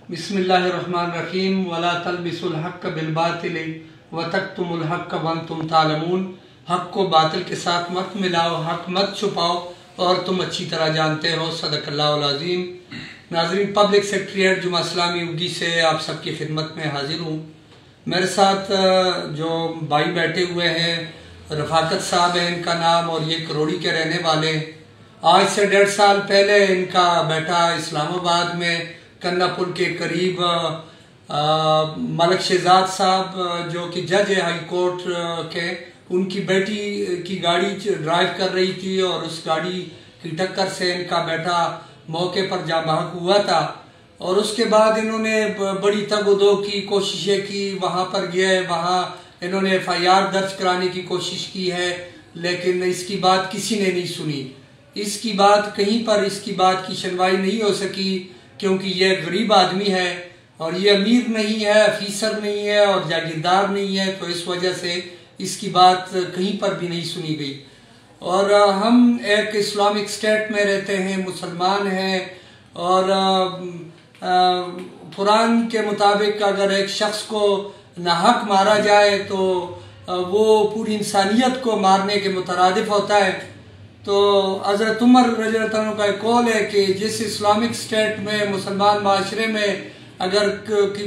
बिस्मिल्लाहिर्रहमानिर्रहीम वला तलबिसुल हक़्क़ बिल बातिल व तक्तुमुल हक़्क़ व अंतुम तालमून। हक़ को बातिल के साथ मत मिलाओ, हक़ मत छुपाओ और तुम अच्छी तरह जानते हो। सदक़ल्लाहुल अज़ीम। नाज़रीन, पब्लिक सेक्रेटरीट जुमा इस्लामी उगी से आप सबकी खिदमत में हाजिर हूँ। मेरे साथ जो भाई बैठे हुए हैं, रफ़ाकत साहब है इनका नाम, और ये करोड़ी के रहने वाले। आज से 1.5 साल पहले इनका बेटा इस्लामाबाद में कन्ना पुल के करीब मलक शहजाद साहब जो कि जज है हाई कोर्ट के, उनकी बेटी की गाड़ी ड्राइव कर रही थी और उस गाड़ी की टक्कर से इनका बेटा मौके पर जाँ बहक हुआ था। और उसके बाद इन्होंने बड़ी तगदो की कोशिशें की, वहाँ पर गए, वहाँ इन्होंने FIR दर्ज कराने की कोशिश की है, लेकिन इसकी बात किसी ने नहीं सुनी। इसकी बात कहीं पर इसकी बात की सुनवाई नहीं हो सकी, क्योंकि ये गरीब आदमी है और ये अमीर नहीं है, अफीसर नहीं है और जागीरदार नहीं है, तो इस वजह से इसकी बात कहीं पर भी नहीं सुनी गई। और हम एक इस्लामिक स्टेट में रहते हैं, मुसलमान हैं, और कुरान के मुताबिक अगर एक शख्स को नाहक मारा जाए तो वो पूरी इंसानियत को मारने के मुतरादिफ होता है। तो हज़रत उमर रज़ियल्लाहु अन्हु का एक कौल है कि जिस इस्लामिक स्टेट में, मुसलमान माशरे में अगर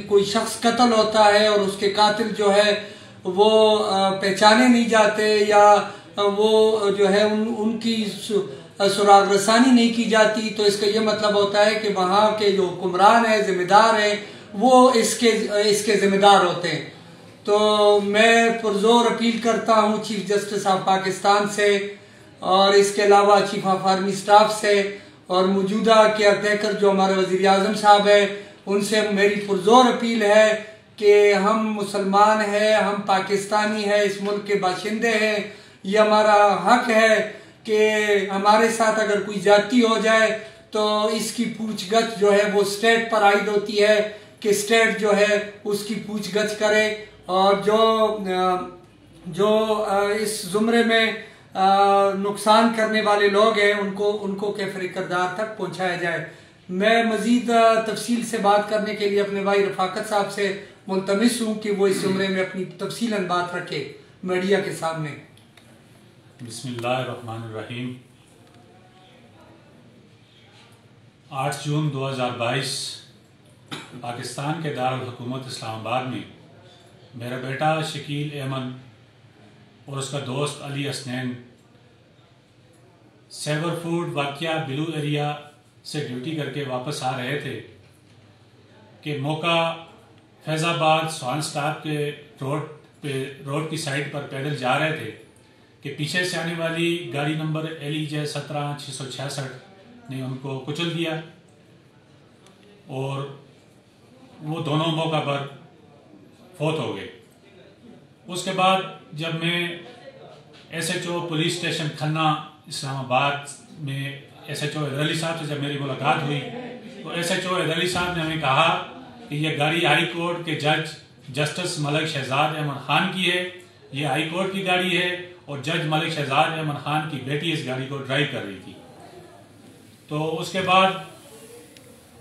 कोई शख्स कत्ल होता है और उसके कातिल जो है वो पहचाने नहीं जाते, या वो जो है उनकी सुराग रसानी नहीं की जाती, तो इसका ये मतलब होता है कि वहाँ के जो हुक्मरान हैं, जिम्मेदार हैं, वो इसके जिम्मेदार होते हैं। तो मैं पुरजोर अपील करता हूँ चीफ जस्टिस ऑफ पाकिस्तान से, और इसके अलावा चीफ ऑफ आर्मी स्टाफ से, और मौजूदा केयर टेकर जो हमारे वज़ीर आज़म साहब हैं, उनसे मेरी पुरजोर अपील है कि हम मुसलमान हैं, हम पाकिस्तानी हैं, इस मुल्क के बाशिंदे हैं। ये हमारा हक है कि हमारे साथ अगर कोई ज्यादती हो जाए तो इसकी पूछगछ जो है वो स्टेट पर आयद होती है कि स्टेट जो है उसकी पूछगछ करे, और जो इस जुमरे में नुकसान करने वाले लोग हैं उनको कैफर किरदार तक पहुंचाया जाए। मैं मजीद तफसील से बात करने के लिए अपने भाई रफाकत साहब से मुल्तमिस हूँ कि वो इस जुमरे में अपनी तफसीलन बात रखे मीडिया के सामने। बिस्मिल्लाहिर्रहमानिर्रहीम। 8 जून 2022 पाकिस्तान के दारुल हुकूमत इस्लामाबाद में मेरा बेटा शकील अहमद और उसका दोस्त अली हसनैन सेवरफूड वाक़िया बिलू एरिया से ड्यूटी करके वापस आ रहे थे कि मौका फैज़ाबाद स्वान स्टाफ के रोड की साइड पर पैदल जा रहे थे कि पीछे से आने वाली गाड़ी नंबर LEJ 17666 ने उनको कुचल दिया और वो दोनों मौका पर फौत हो गए। उसके बाद जब मैं SHO police station Khanna Islamabad में SHO अली साहब से जब मेरी मुलाकात हुई तो SHO अली साहब ने हमें कहा कि यह गाड़ी हाई कोर्ट के जज जस्टिस मलिक शहजाद अहमद खान की है, ये हाई कोर्ट की गाड़ी है और जज मलिक शहजाद अहमद खान की बेटी इस गाड़ी को ड्राइव कर रही थी। तो उसके बाद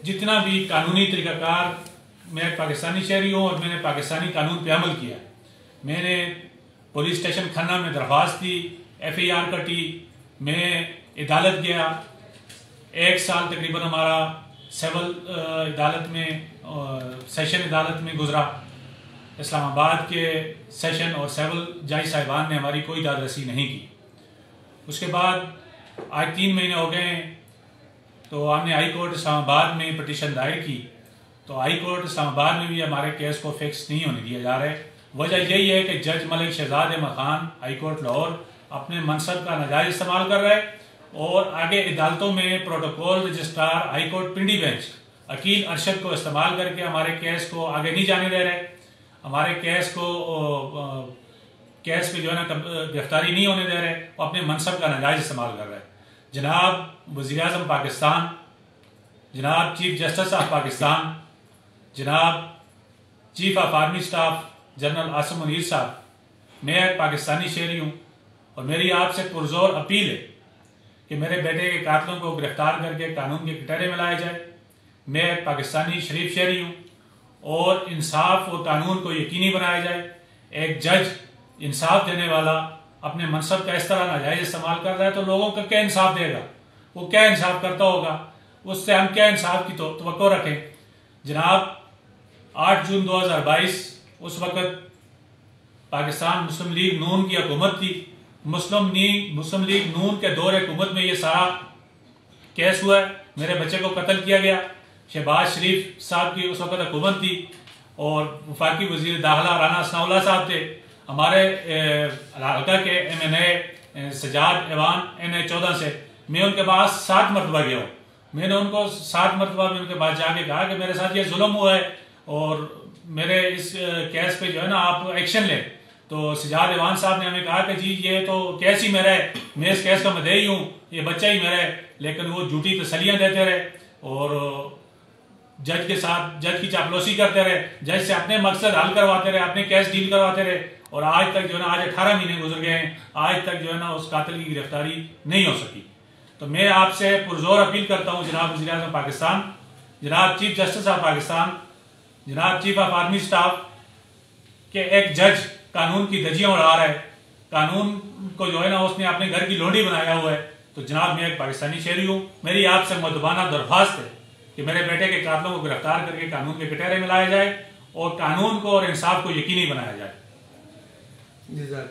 जितना भी कानूनी तरीक़ाकार, मैं पाकिस्तानी शहरी हूँ और मैंने पाकिस्तानी कानून पे अमल किया। मैंने पुलिस स्टेशन खन्ना में दरख्वास्त दी, FIR कटी, मैं अदालत गया। 1 साल तकरीबन हमारा सिविल अदालत में, सेशन अदालत में गुजरा। इस्लामाबाद के सेशन और सिविल जज साहिबान ने हमारी कोई दादरसी नहीं की। उसके बाद आज 3 महीने हो गए, तो हमने हाई कोर्ट इस्लामाबाद में पटिशन दायर की, तो हाई कोर्ट इस्लामाबाद में भी हमारे केस को फिक्स नहीं होने दिया जा रहा है। वजह यही है कि जज मलिक शहजाद अहमद खान हाई कोर्ट लाहौर अपने मनसब का नाजायज इस्तेमाल कर रहा है और आगे अदालतों में प्रोटोकॉल रजिस्ट्रार हाई कोर्ट पिंडी बेंच अकील अरशद को इस्तेमाल करके हमारे केस को आगे नहीं जाने दे रहे। हमारे केस पे जो है ना गिरफ्तारी नहीं होने दे रहे, वो अपने मनसब का नाजायज इस्तेमाल कर रहा है। जनाब वज़ीर आज़म पाकिस्तान, जनाब चीफ जस्टिस ऑफ पाकिस्तान, जनाब chief of army staff general Asim Munir साहब, मैं एक पाकिस्तानी शहरी हूँ और मेरी आपसे पुरजोर अपील है कि मेरे बेटे के कातिलों को गिरफ्तार करके कानून के कटहरे में लाया जाए। मैं एक पाकिस्तानी शरीफ शहरी हूँ और इंसाफ और कानून को यकीनी बनाया जाए। एक जज इंसाफ देने वाला अपने मनसब का इस तरह नाजायज इस्तेमाल कर रहा है तो लोगों का क्या इंसाफ देगा? वो क्या इंसाफ करता होगा? उससे हम क्या इंसाफ की तवक्को रखें? जनाब 8 जून 2022 उस वक़्त पाकिस्तान मुस्लिम लीग नून की हुकूमत थी। मुस्लिम लीग नून के दौर हुकूमत में ये सारा केस हुआ है। मेरे बच्चे को कत्ल किया गया। शहबाज शरीफ साहब की उस वक़्त हुकूमत थी और वफाकी वज़ीर दाखिला राना सनाउल्लाह साहब थे। हमारे हल्का के MNA सजाद ऐवान NA14 से मैं उनके पास 7 मरतबा गया हूँ। मैंने उनको 7 मरतबा में उनके पास जाके कहा कि मेरे साथ ये जुल्म हुआ है और मेरे इस केस पे जो है ना आप एक्शन लें। तो सजाद ऐवान साहब ने हमें कहा कि जी ये तो केस ही मेरा है, मैं इस केस का मुद्दई हूँ, ये बच्चा ही मेरा है। लेकिन वो झूठी तसलियाँ देते रहे और जज के साथ जज की चापलूसी करते रहे, जज से अपने मकसद हल करवाते रहे, अपने केस डील करवाते रहे और आज तक जो है ना आज 18 महीने गुजर गए हैं, आज तक जो है ना उस कातिल की गिरफ्तारी नहीं हो सकी। तो मैं आपसे पुरजोर अपील करता हूँ जनाब वज़ीर आज़म पाकिस्तान, जनाब चीफ जस्टिस ऑफ पाकिस्तान, जनाब चीफ ऑफ आर्मी स्टाफ के एक जज कानून की धज्जियां उड़ा रहा है, कानून को जो है ना उसने अपने घर की लोंडी बनाया हुआ है। तो जनाब मैं एक पाकिस्तानी शहरी हूँ, मेरी आपसे मुद्दबाना दरख्वास्त है कि मेरे बेटे के कातिलों को गिरफ्तार करके कानून के कटहरे में लाया जाए और कानून को और इंसाफ को यकीनी बनाया जाए।